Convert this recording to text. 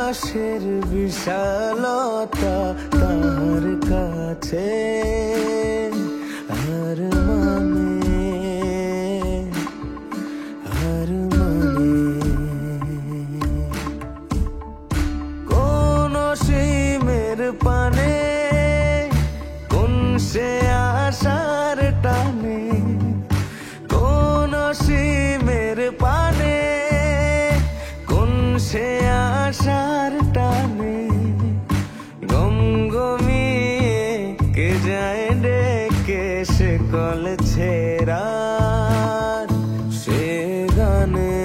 আকাশের বিশালতা তার কাছে হার মানে, হার মানে। কোন সীমের পানে কোন সে আশার টানে, কোন সীমের পানে কোন সে আশার টানে, গমগমিয়ে কে যায় ডেকে সে কল ছেড়া সে গানে